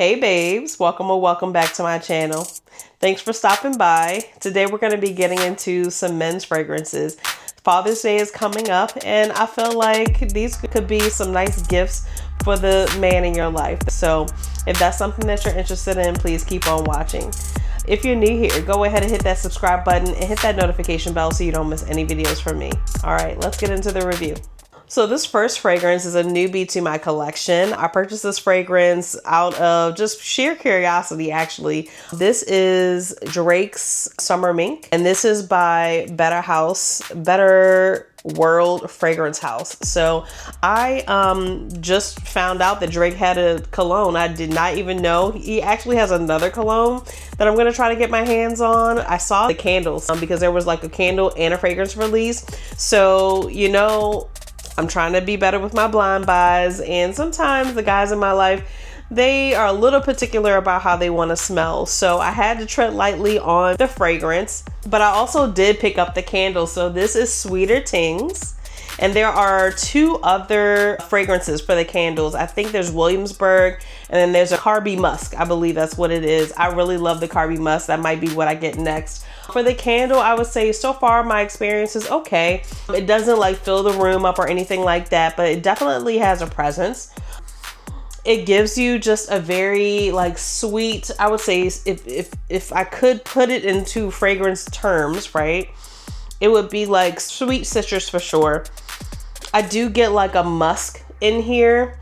Hey babes, welcome or welcome back to my channel. Thanks for stopping by. Today we're going to be getting into some men's fragrances. Father's Day is coming up and I feel like these could be some nice gifts for the man in your life. So if that's something that you're interested in, please keep on watching. If you're new here, go ahead and hit that subscribe button and hit that notification bell so you don't miss any videos from me. All right, let's get into the review. So this first fragrance is a newbie to my collection. I purchased this fragrance out of just sheer curiosity, actually. This is Drake's Summer Mink, and this is by Better World Fragrance House. So I just found out that Drake had a cologne. I did not even know. He actually has another cologne that I'm gonna try to get my hands on. I saw the candles because there was like a candle and a fragrance release. So, you know, I'm trying to be better with my blind buys, and sometimes the guys in my life, they are a little particular about how they want to smell. So I had to tread lightly on the fragrance, but I also did pick up the candle. So this is Sweeter Tings, and there are two other fragrances for the candles. I think there's Williamsburg, and then there's a Carby Musk. I believe that's what it is. I really love the Carby Musk. That might be what I get next. For the candle, I would say so far my experience is okay. It doesn't like fill the room up or anything like that, but it definitely has a presence. It gives you just a very like sweet, I would say, if I could put it into fragrance terms, right? It would be like sweet citrus for sure. I do get like a musk in here.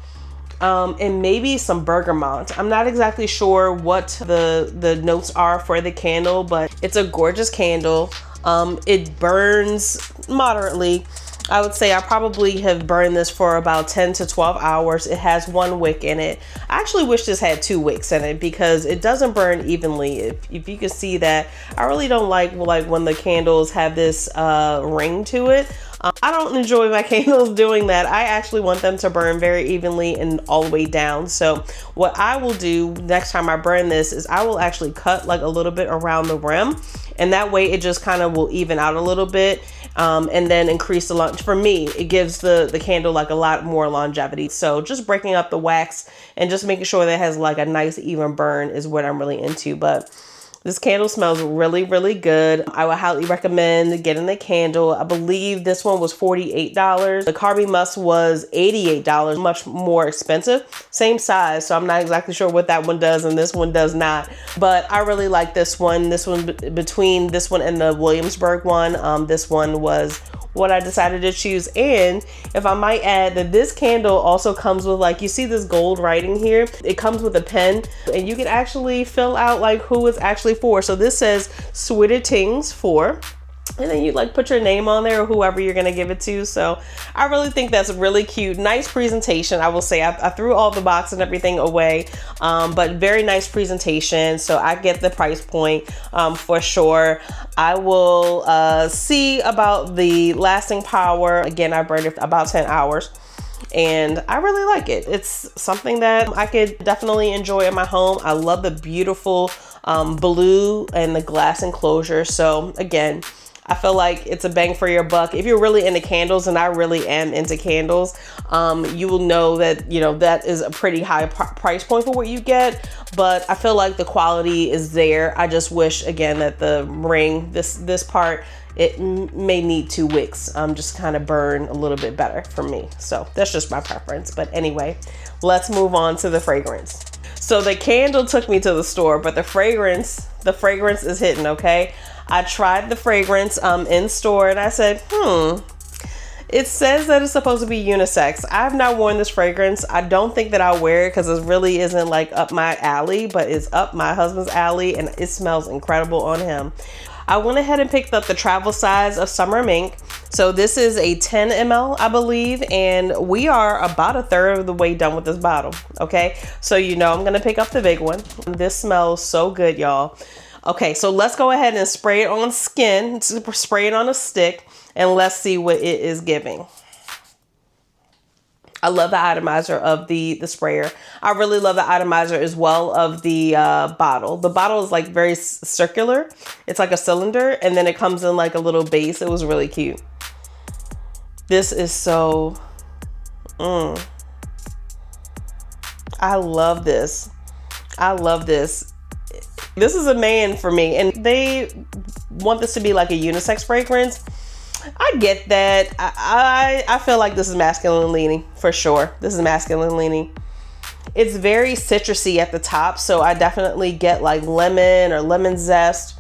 And maybe some bergamot. I'm not exactly sure what the notes are for the candle, but it's a gorgeous candle. It burns moderately. I would say I probably have burned this for about 10 to 12 hours. It has one wick in it. I actually wish this had two wicks in it because it doesn't burn evenly. If you can see that, I really don't like when the candles have this ring to it. I don't enjoy my candles doing that. I actually want them to burn very evenly and all the way down. So what I will do next time I burn this is I will actually cut like a little bit around the rim, and that way it just kind of will even out a little bit, and then increase the lunch. For me, it gives the candle like a lot more longevity. So just breaking up the wax and just making sure that it has like a nice even burn is what I'm really into. But this candle smells really, really good. I would highly recommend getting the candle. I believe this one was $48. The Carby Musk was $88, much more expensive. Same size, so I'm not exactly sure what that one does and this one does not. But I really like this one. This one, between this one and the Williamsburg one, this one was what I decided to choose. And if I might add that this candle also comes with, like, you see this gold writing here, it comes with a pen and you can actually fill out like who it's actually for. So this says Sweeter Tings for, and then you like put your name on there or whoever you're gonna give it to. So I really think that's really cute. Nice presentation, I will say. I threw all the box and everything away, but very nice presentation. So I get the price point for sure. I will see about the lasting power. Again, I burned it about 10 hours. And I really like it. It's something that I could definitely enjoy in my home. I love the beautiful blue and the glass enclosure. So again, I feel like it's a bang for your buck. If you're really into candles, and I really am into candles, you will know that, you know, that is a pretty high price point for what you get, but I feel like the quality is there. I just wish, again, that the ring, this part, it may need two wicks, just kind of burn a little bit better for me. So that's just my preference. But anyway, let's move on to the fragrance. So the candle took me to the store, but the fragrance is hitting, okay? I tried the fragrance in store and I said, it says that it's supposed to be unisex. I've not worn this fragrance. I don't think that I'll wear it because it really isn't like up my alley, but it's up my husband's alley and it smells incredible on him. I went ahead and picked up the travel size of Summer Mink. So this is a 10 ml, I believe, and we are about a third of the way done with this bottle, okay? So you know I'm gonna pick up the big one. This smells so good, y'all. Okay, so let's go ahead and spray it on skin, spray it on a stick, and let's see what it is giving. I love the atomizer of the sprayer. I really love the atomizer as well of the bottle. The bottle is like very circular. It's like a cylinder, and then it comes in like a little base. It was really cute. This is so, I love this. I love this. This is a man for me, and they want this to be like a unisex fragrance. I get that. I feel like this is masculine leaning for sure. This is masculine leaning. It's very citrusy at the top, so I definitely get like lemon or lemon zest.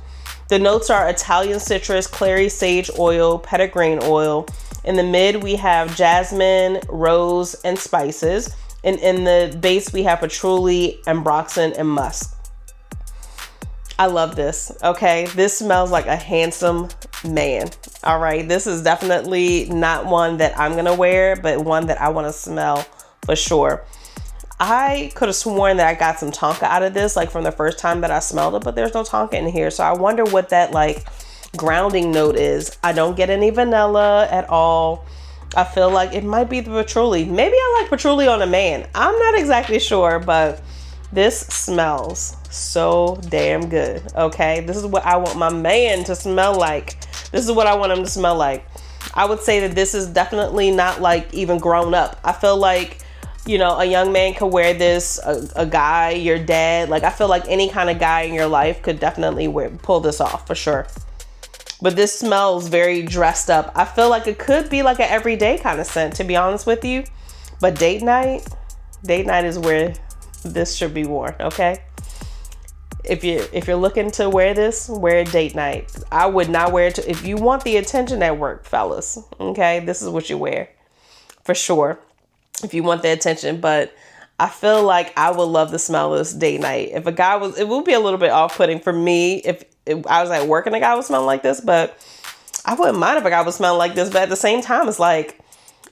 The notes are Italian citrus, clary sage oil, petitgrain oil. In the mid, we have jasmine, rose, and spices. And in the base, we have patchouli, ambroxan, and musk. I love this. Okay, this smells like a handsome man. All right, this is definitely not one that I'm gonna wear, but one that I want to smell for sure. I could have sworn that I got some tonka out of this, like from the first time that I smelled it, but there's no tonka in here. So I wonder what that like grounding note is. I don't get any vanilla at all. I feel like it might be the patchouli. Maybe I like patchouli on a man. I'm not exactly sure, but this smells so damn good. Okay, this is what I want my man to smell like. This is what I want him to smell like. I would say that this is definitely not like even grown up. I feel like, you know, a young man could wear this, a guy, your dad. Like, I feel like any kind of guy in your life could definitely pull this off for sure. But this smells very dressed up. I feel like it could be like an everyday kind of scent, to be honest with you. But date night is where this should be worn, okay? If you're looking to wear this, wear it date night. I would not wear it if you want the attention at work, fellas. Okay, this is what you wear for sure if you want the attention. But I feel like I would love to smell this date night. If a guy was, it would be a little bit off-putting for me if I was at work and a guy was smelling like this, but I wouldn't mind if a guy was smelling like this. But at the same time, it's like,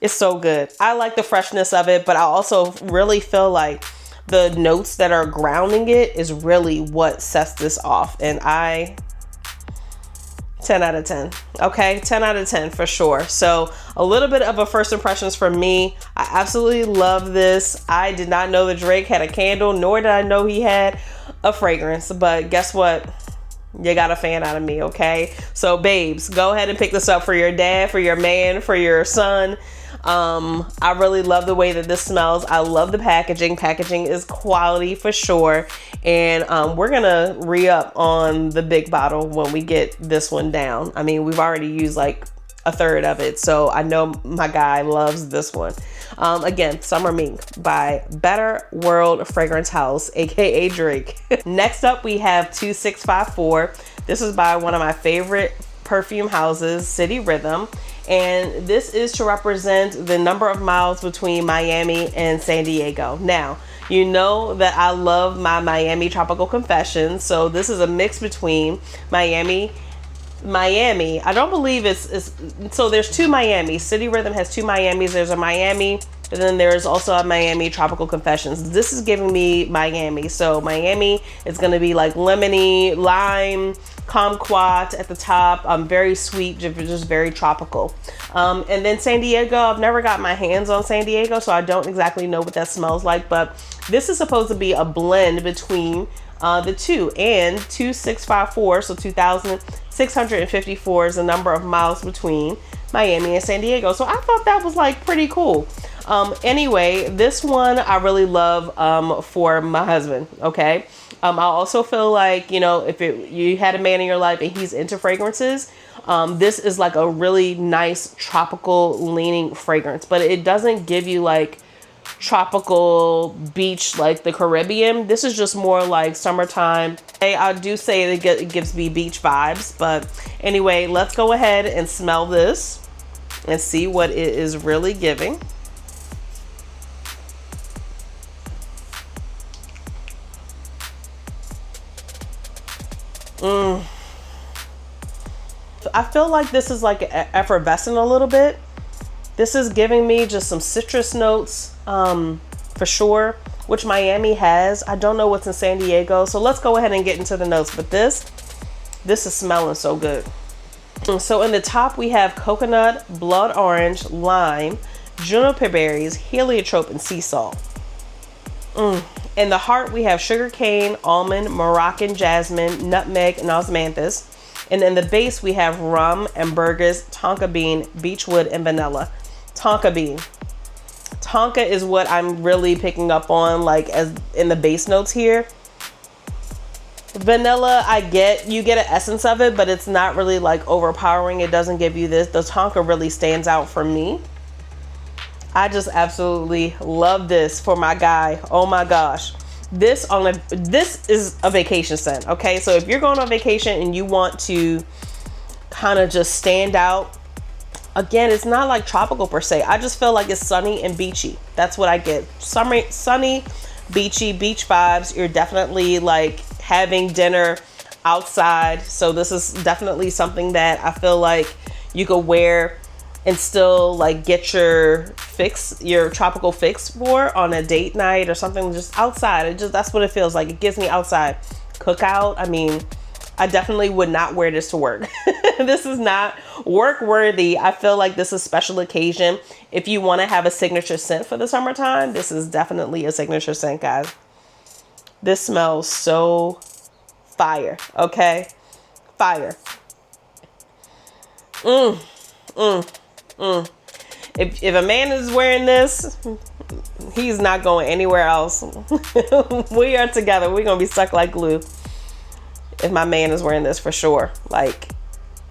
it's so good. I like the freshness of it, but I also really feel like the notes that are grounding it is really what sets this off. And 10 out of 10. Okay, 10 out of 10 for sure. So a little bit of a first impressions for me. I absolutely love this. I did not know that Drake had a candle, nor did I know he had a fragrance. But guess what? You got a fan out of me, okay? So babes, go ahead and pick this up for your dad, for your man, for your son. I really love the way that this smells. I love the packaging. Packaging is quality for sure. And we're gonna re-up on the big bottle when we get this one down. I mean, we've already used like a third of it, so I know my guy loves this one. Again, Summer Mink by Better World Fragrance House, aka Drake. Next up, we have 2654. This is by one of my favorite perfume houses, City Rhythm. And this is to represent the number of miles between Miami and San Diego. Now, you know that I love my Miami Tropical Confessions. So this is a mix between Miami. I don't believe it's so there's two Miami. City Rhythm has two Miamis. There's a Miami, and then there's also a Miami Tropical Confessions. This is giving me Miami. So Miami is going to be like lemony, lime, kumquat at the top. Very sweet, just very tropical. And then San Diego, I've never got my hands on San Diego, so I don't exactly know what that smells like. But this is supposed to be a blend between the two. And 2654, so 2,654 is the number of miles between Miami and San Diego. So I thought that was like pretty cool. Anyway, this one I really love for my husband, okay? I also feel like, you know, if you had a man in your life and he's into fragrances, this is like a really nice tropical leaning fragrance, but it doesn't give you like tropical beach like the Caribbean. This is just more like summertime. I do say that it gives me beach vibes, but anyway, let's go ahead and smell this and see what it is really giving. I feel like this is like effervescent a little bit. This is giving me just some citrus notes for sure, which Miami has. I don't know what's in San Diego, so let's go ahead and get into the notes. But this is smelling so good. So in the top we have coconut, blood orange, lime, juniper berries, heliotrope, and sea salt. In the heart we have sugar cane, almond, Moroccan jasmine, nutmeg, and osmanthus. And in the base we have rum, ambergris, tonka bean, beechwood, and vanilla. Tonka bean. Tonka is what I'm really picking up on, like as in the base notes here. Vanilla, you get an essence of it, but it's not really like overpowering. It doesn't give you this. The tonka really stands out for me. I just absolutely love this for my guy. Oh my gosh. This is a vacation scent, okay? So if you're going on vacation and you want to kind of just stand out, again, it's not like tropical per se. I just feel like it's sunny and beachy. That's what I get. Sunny, beachy, beach vibes. You're definitely like having dinner outside. So this is definitely something that I feel like you could wear and still like get your tropical fix for on a date night or something, just outside. That's what it feels like. It gives me outside cookout. I mean, I definitely would not wear this to work. This is not work worthy. I feel like this is a special occasion. If you want to have a signature scent for the summertime, this is definitely a signature scent, guys. This smells so fire, okay? Fire. If a man is wearing this, he's not going anywhere else. We are together. We're going to be stuck like glue if my man is wearing this, for sure. Like,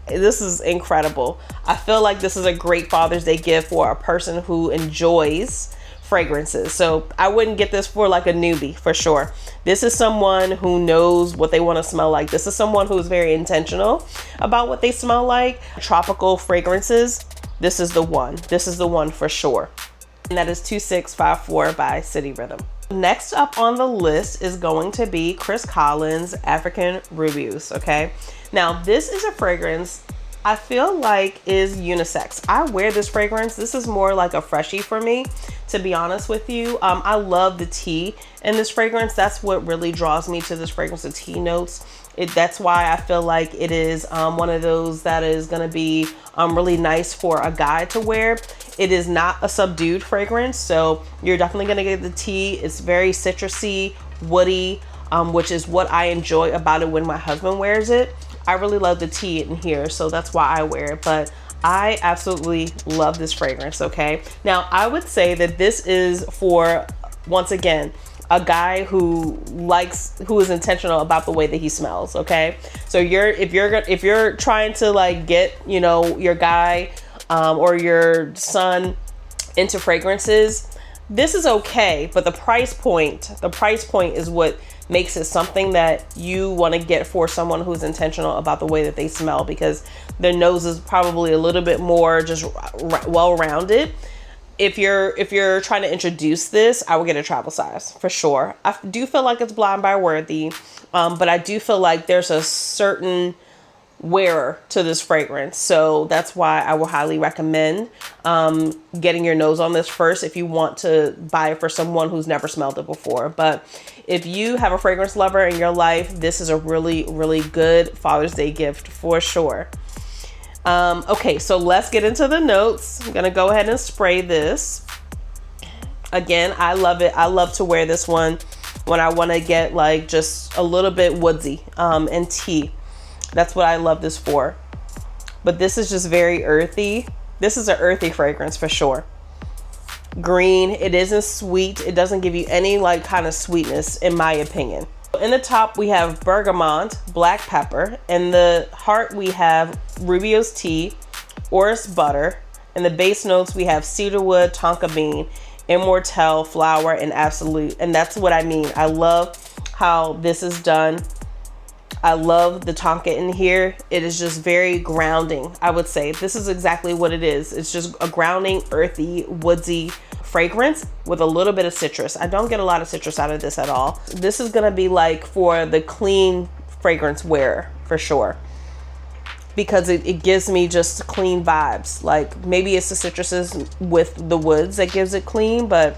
this is incredible. I feel like this is a great Father's Day gift for a person who enjoys fragrances. So I wouldn't get this for like a newbie, for sure. This is someone who knows what they want to smell like. This is someone who's very intentional about what they smell like. Tropical fragrances, this is the one. This is the one for sure. And that is 2654 by City Rhythm. Next up on the list is going to be Chris Collins' African Rubius, okay? Now, this is a fragrance I feel like is unisex. I wear this fragrance. This is more like a freshie for me, to be honest with you. I love the tea in this fragrance. That's what really draws me to this fragrance, the tea notes. That's why I feel like it is one of those that is going to be really nice for a guy to wear. It is not a subdued fragrance, so you're definitely going to get the tea. It's very citrusy, woody, which is what I enjoy about it when my husband wears it. I really love the tea in here, so that's why I wear it. But I absolutely love this fragrance, okay? Now, I would say that this is for, once again, a guy who is intentional about the way that he smells, okay? So if you're trying to like get, you know, your guy or your son into fragrances, this is okay, but the price point is what makes it something that you want to get for someone who's intentional about the way that they smell, because their nose is probably a little bit more just well-rounded. If you're trying to introduce this, I would get a travel size for sure. I do feel like it's blind buy worthy, but I do feel like there's a certain wearer to this fragrance, so that's why I will highly recommend getting your nose on this first if you want to buy it for someone who's never smelled it before. But if you have a fragrance lover in your life, this is a really, really good Father's Day gift for sure. Okay, so let's get into the notes. I'm gonna go ahead and spray this. Again, I love it. I love to wear this one when I want to get like just a little bit woodsy and tea. That's what I love this for. But this is just very earthy. This is an earthy fragrance for sure. Green, it isn't sweet. It doesn't give you any like kind of sweetness, in my opinion. In the top, we have bergamot, black pepper. In the heart, we have Rubio's tea, orris butter. In the base notes, we have cedarwood, tonka bean, immortelle, flower, and absolute. And that's what I mean. I love how this is done. I love the tonka in here. It is just very grounding, I would say. This is exactly what it is. It's just a grounding, earthy, woodsy fragrance with a little bit of citrus. I don't get a lot of citrus out of this at all. This is gonna be like for the clean fragrance wearer for sure, because it gives me just clean vibes. Like maybe it's the citruses with the woods that gives it clean, but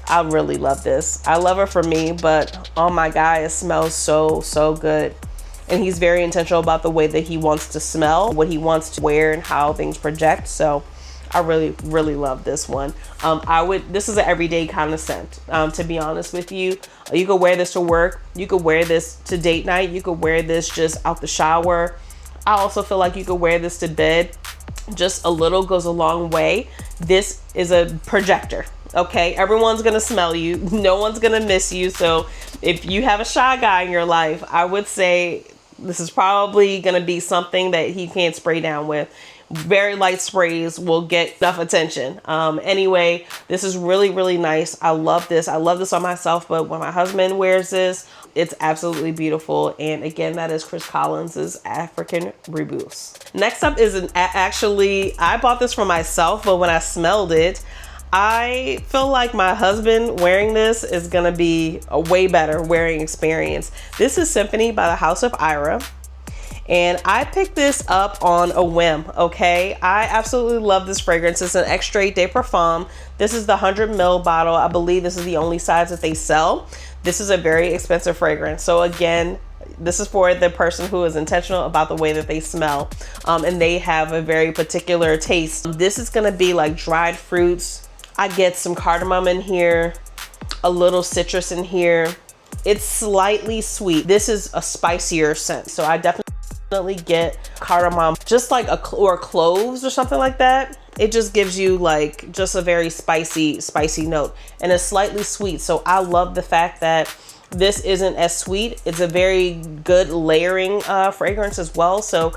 I really love this. I love it for me, but oh my God, it smells so, so good. And he's very intentional about the way that he wants to smell, what he wants to wear, and how things project. So I really, really love this one. This is an everyday kind of scent, to be honest with you. You could wear this to work. You could wear this to date night. You could wear this just out the shower. I also feel like you could wear this to bed. just a little goes a long way. This is a projector. Okay, everyone's gonna smell you. No one's gonna miss you. So if you have a shy guy in your life, I would say this is probably gonna be something that he can't spray down with. Very light sprays will get enough attention. Anyway, this is really, really nice. I love this. I love this on myself, but when my husband wears this, it's absolutely beautiful. And again, that is Chris Collins's African Rebus. Next up is actually, I bought this for myself, but when I smelled it, I feel like my husband wearing this is gonna be a way better wearing experience. This is Symphony by the House of Ira. And I picked this up on a whim, okay? I absolutely love this fragrance. It's an Extrait de Parfum. This is the 100 ml bottle. I believe this is the only size that they sell. This is a very expensive fragrance. So again, this is for the person who is intentional about the way that they smell. And they have a very particular taste. This is gonna be like dried fruits. I get some cardamom in here, a little citrus in here. It's slightly sweet. This is a spicier scent. So I definitely get cardamom, just like or cloves or something like that. It just gives you like just a very spicy note, and it's slightly sweet. So I love the fact that this isn't as sweet. It's a very good layering fragrance as well. So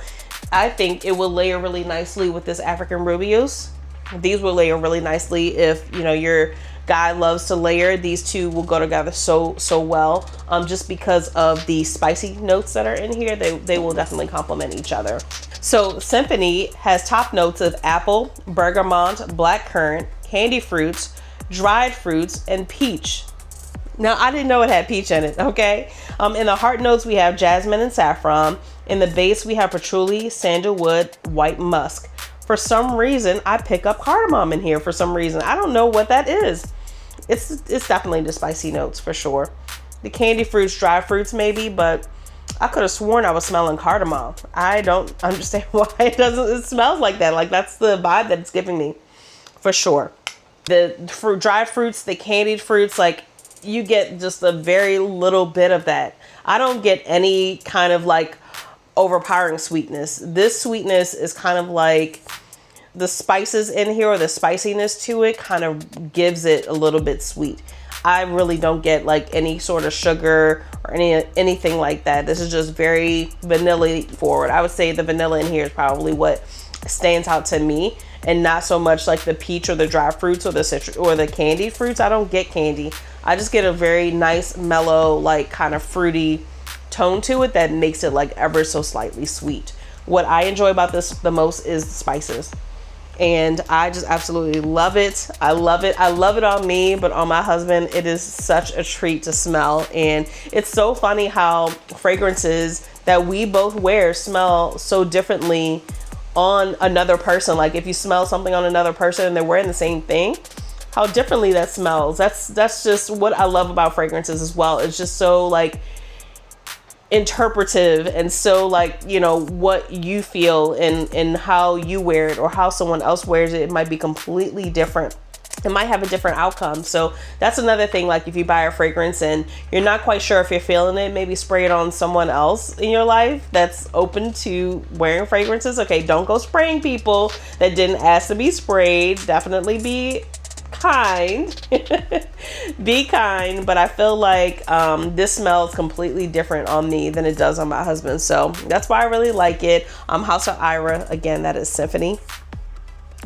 I think it will layer really nicely with this African Rubius. These will layer really nicely if, you know, your guy loves to layer. These two will go together so well, just because of the spicy notes that are in here. They will definitely complement each other. So Symphony has top notes of apple, bergamot, black currant, candy fruits, dried fruits, and peach. Now, I didn't know it had peach in it, okay? In the heart notes, we have jasmine and saffron. In the base, we have patchouli, sandalwood, white musk. For some reason, I pick up cardamom in here for some reason. I don't know what that is. It's definitely the spicy notes for sure. The candy fruits, dry fruits maybe, but I could have sworn I was smelling cardamom. I don't understand why it smells like that. Like, that's the vibe that it's giving me for sure. The dry fruits, the candied fruits, like, you get just a very little bit of that. I don't get any kind of like overpowering sweetness. This sweetness is kind of like the spices in here, or the spiciness to it kind of gives it a little bit sweet. I really don't get like any sort of sugar or anything like that. This is just very vanilla forward. I would say the vanilla in here is probably what stands out to me, and not so much like the peach or the dry fruits or the citrus or the candied fruits. I don't get candy. I just get a very nice, mellow, like kind of fruity tone to it that makes it like ever so slightly sweet. What I enjoy about this the most is the spices. And I just absolutely love it. I love it. I love it on me, but on my husband, it is such a treat to smell. And it's so funny how fragrances that we both wear smell so differently on another person. Like if you smell something on another person and they're wearing the same thing, how differently that smells. That's just what I love about fragrances as well. It's just so like interpretive, and so like, you know, what you feel and how you wear it or how someone else wears it might be completely different. It might have a different outcome. So that's another thing. Like if you buy a fragrance and you're not quite sure if you're feeling it, maybe spray it on someone else in your life that's open to wearing fragrances. Okay, don't go spraying people that didn't ask to be sprayed. Definitely be kind. Be kind. But I feel like this smells completely different on me than it does on my husband. So that's why I really like it. House of Ira, again, that is Symphony.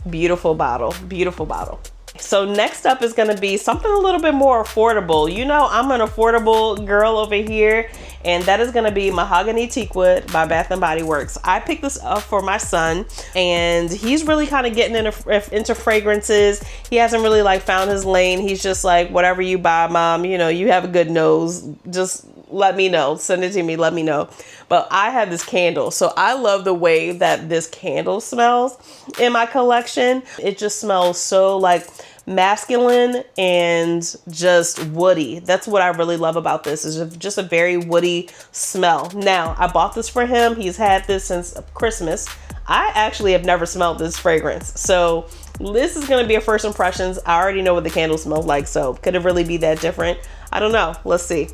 Beautiful bottle. Beautiful bottle. So next up is going to be something a little bit more affordable. You know, I'm an affordable girl over here, and that is going to be Mahogany Teakwood by Bath & Body Works. I picked this up for my son, and he's really kind of getting into fragrances. He hasn't really like found his lane. He's just like, whatever you buy, mom, you know, you have a good nose. Just let me know. Send it to me. Let me know. But I have this candle. So I love the way that this candle smells in my collection. It just smells so like masculine and just woody. That's what I really love about this, is just a very woody smell. Now, I bought this for him. He's had this since Christmas. I actually have never smelled this fragrance. So this is going to be a first impressions. I already know what the candle smells like. So could it really be that different? I don't know. Let's see.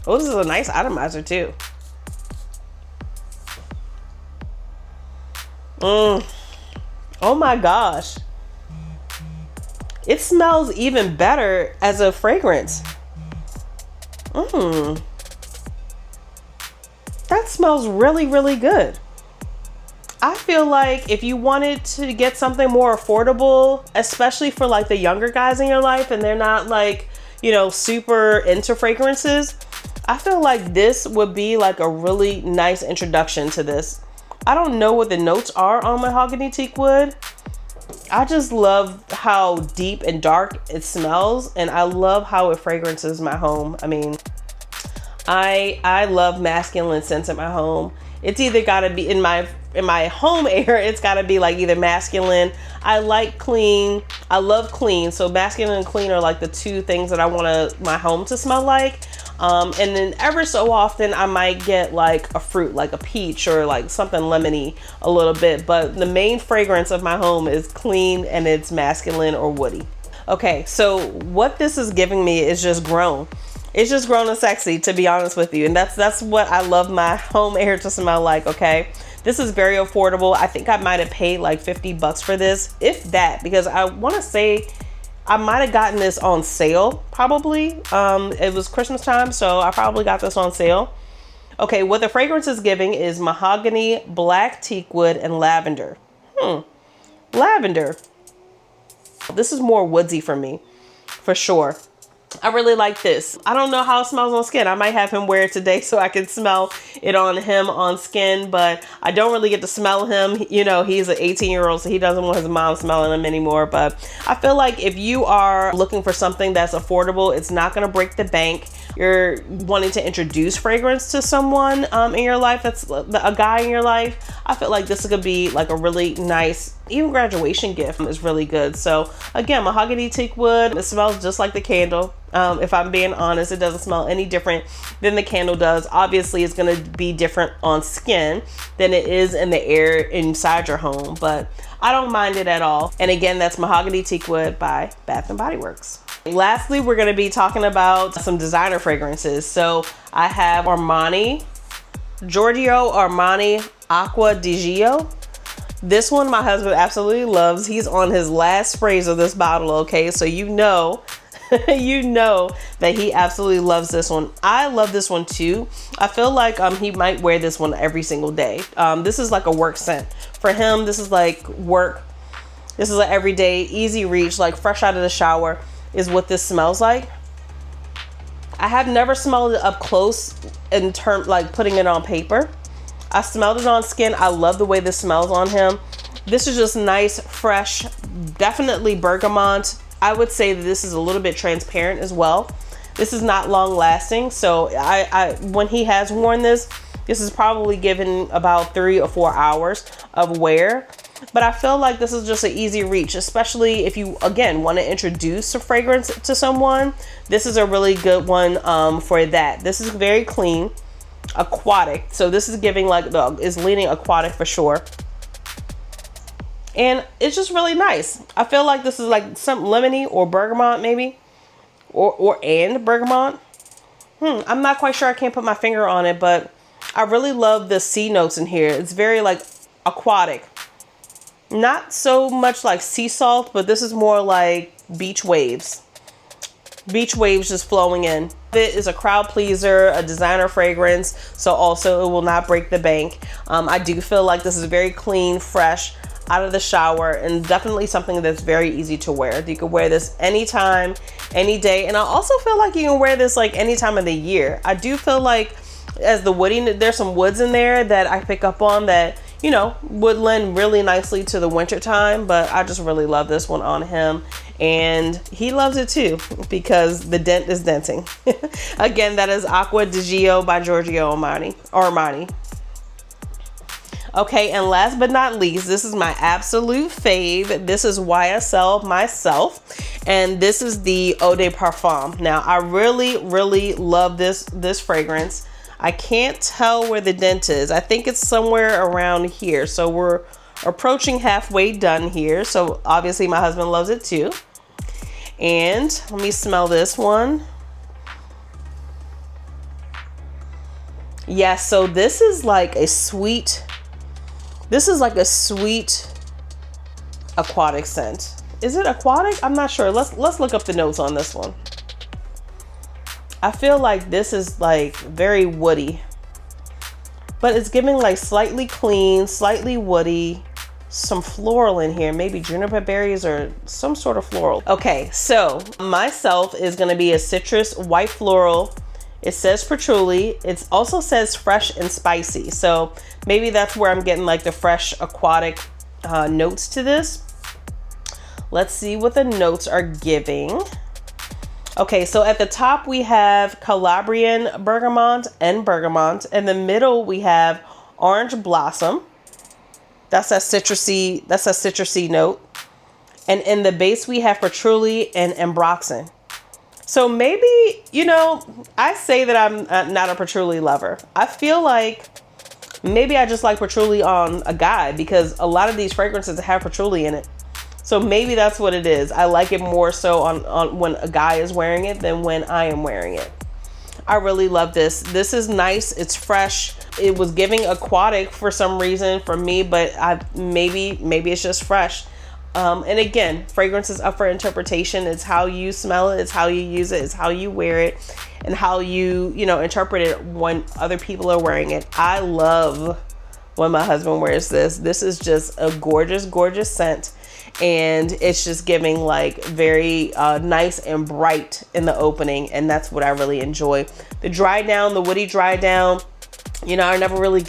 Oh, this is a nice atomizer too. Oh my gosh. It smells even better as a fragrance. That smells really, really good. I feel like if you wanted to get something more affordable, especially for like the younger guys in your life and they're not like, you know, super into fragrances, I feel like this would be like a really nice introduction to this. I don't know what the notes are on mahogany teak wood. I just love how deep and dark it smells, and I love how it fragrances my home. I mean, I love masculine scents in my home. It's either gotta be in my home air, it's gotta be like either masculine. I like clean. I love clean. So masculine and clean are like the two things that I want my home to smell like. And then ever so often I might get like a fruit, like a peach or like something lemony a little bit. But the main fragrance of my home is clean and it's masculine or woody. Okay, so what this is giving me is just grown. It's just grown and sexy, to be honest with you. And that's what I love my home air to smell like, okay? This is very affordable. I think I might have paid like 50 bucks for this, if that, because I want to say I might have gotten this on sale, probably. It was Christmas time, so I probably got this on sale. Okay, what the fragrance is giving is mahogany, black teakwood, and lavender. Lavender. This is more woodsy for me, for sure. I really like this. I don't know how it smells on skin. I might have him wear it today so I can smell it on him on skin, but I don't really get to smell him. You know, he's an 18-year-old, so he doesn't want his mom smelling him anymore. But I feel like if you are looking for something that's affordable, it's not going to break the bank. You're wanting to introduce fragrance to someone in your life, that's a guy in your life, I feel like this could be like a really nice, even graduation gift is really good. So again, mahogany teak wood, it smells just like the candle. If I'm being honest, it doesn't smell any different than the candle does. Obviously, it's going to be different on skin than it is in the air inside your home, but I don't mind it at all. And again, that's mahogany teak wood by Bath & Body Works. Lastly, we're going to be talking about some designer fragrances. So I have Giorgio Armani Acqua di Gio. This one my husband absolutely loves. He's on his last sprays of this bottle, okay? So you know you know that he absolutely loves this one. I love this one too. I feel like he might wear this one every single day. This is like a work scent. For him, this is like work. This is an everyday, easy reach, like fresh out of the shower is what this smells like. I have never smelled it up close in terms like putting it on paper. I smelled it on skin. I love the way this smells on him. This is just nice, fresh, definitely bergamot. I would say that this is a little bit transparent as well. This is not long lasting. So when he has worn this is probably given about 3 or 4 hours of wear. But I feel like this is just an easy reach, especially if you, again, want to introduce a fragrance to someone. This is a really good one for that. This is very clean, aquatic. So this is giving like, is leaning aquatic for sure. And it's just really nice. I feel like this is like some lemony or bergamot maybe, or bergamot. I'm not quite sure. I can't put my finger on it, but I really love the sea notes in here. It's very like aquatic. Not so much like sea salt, but this is more like beach waves. Beach waves just flowing in. It is a crowd pleaser, a designer fragrance, so also it will not break the bank. I do feel like this is very clean, fresh, out of the shower, and definitely something that's very easy to wear. You can wear this anytime, any day, and I also feel like you can wear this like any time of the year. I do feel like as the woody, there's some woods in there that I pick up on that, you know, would lend really nicely to the winter time, but I just really love this one on him, and he loves it too because the dent is denting. Again, that is Acqua di Gio by Giorgio Armani. Okay, and last but not least, this is my absolute fave. This is YSL myself, and this is the Eau de Parfum. Now, I really, really love this fragrance. I can't tell where the dent is. I think it's somewhere around here. So we're approaching halfway done here. So obviously my husband loves it too. And let me smell this one. Yes, so this is like a sweet This is like a sweet aquatic scent. Is it aquatic? I'm not sure. Let's look up the notes on this one. I feel like this is like very woody, but it's giving like slightly clean, slightly woody, some floral in here, maybe juniper berries or some sort of floral. Okay, so myself is going to be a citrus white floral. It says patchouli. It also says fresh and spicy. So maybe that's where I'm getting like the fresh aquatic notes to this. Let's see what the notes are giving. Okay, so at the top we have Calabrian bergamot and bergamot. In the middle we have orange blossom. That's a citrusy note. And in the base we have patchouli and ambroxan. So maybe, you know, I say that I'm not a patchouli lover. I feel like maybe I just like patchouli on a guy, because a lot of these fragrances have patchouli in it. So maybe that's what it is. I like it more so on when a guy is wearing it than when I am wearing it. I really love this. This is nice. It's fresh. It was giving aquatic for some reason for me, but maybe it's just fresh. And again, fragrance is up for interpretation. It's how you smell it. It's how you use it. It's how you wear it, and how you interpret it when other people are wearing it. I love when my husband wears this. This is just a gorgeous, gorgeous scent. And it's just giving like very nice and bright in the opening. And that's what I really enjoy. The dry down, the woody dry down, you know, I never really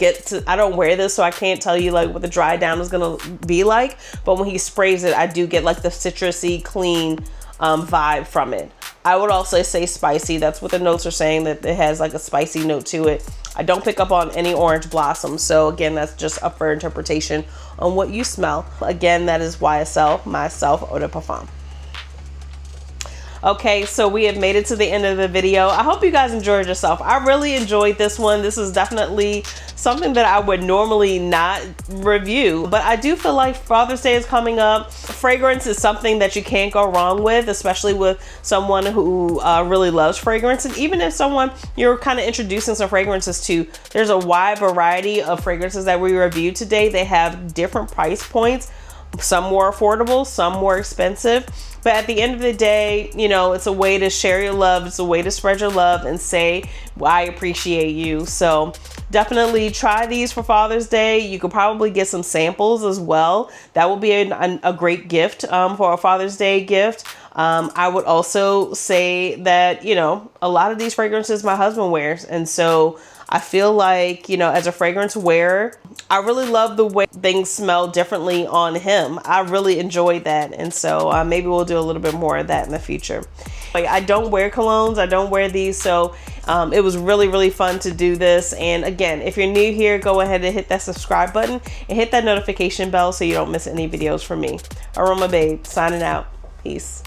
I don't wear this, so I can't tell you like what the dry down is gonna be like. But when he sprays it, I do get like the citrusy, clean vibe from it. I would also say spicy. That's what the notes are saying, that it has like a spicy note to it. I don't pick up on any orange blossom. So again, that's just up for interpretation on what you smell. Again, that is YSL, myself, Eau de Parfum. Okay, so we have made it to the end of the video. I hope you guys enjoyed yourself. I really enjoyed this one. This is definitely something that I would normally not review, but I do feel like Father's Day is coming up. Fragrance is something that you can't go wrong with, especially with someone who really loves fragrance. And even if someone you're kind of introducing some fragrances to, there's a wide variety of fragrances that we reviewed today. They have different price points, some more affordable, some more expensive. But at the end of the day, you know, it's a way to share your love. It's a way to spread your love and say, well, I appreciate you. So definitely try these for Father's Day. You could probably get some samples as well. That will be a great gift for a Father's Day gift. I would also say that, you know, a lot of these fragrances my husband wears. And so I feel like, you know, as a fragrance wearer, I really love the way things smell differently on him. I really enjoyed that. And so maybe we'll do a little bit more of that in the future. Like, I don't wear colognes. I don't wear these. So it was really, really fun to do this. And again, if you're new here, go ahead and hit that subscribe button and hit that notification bell so you don't miss any videos from me. AromaBabe signing out. Peace.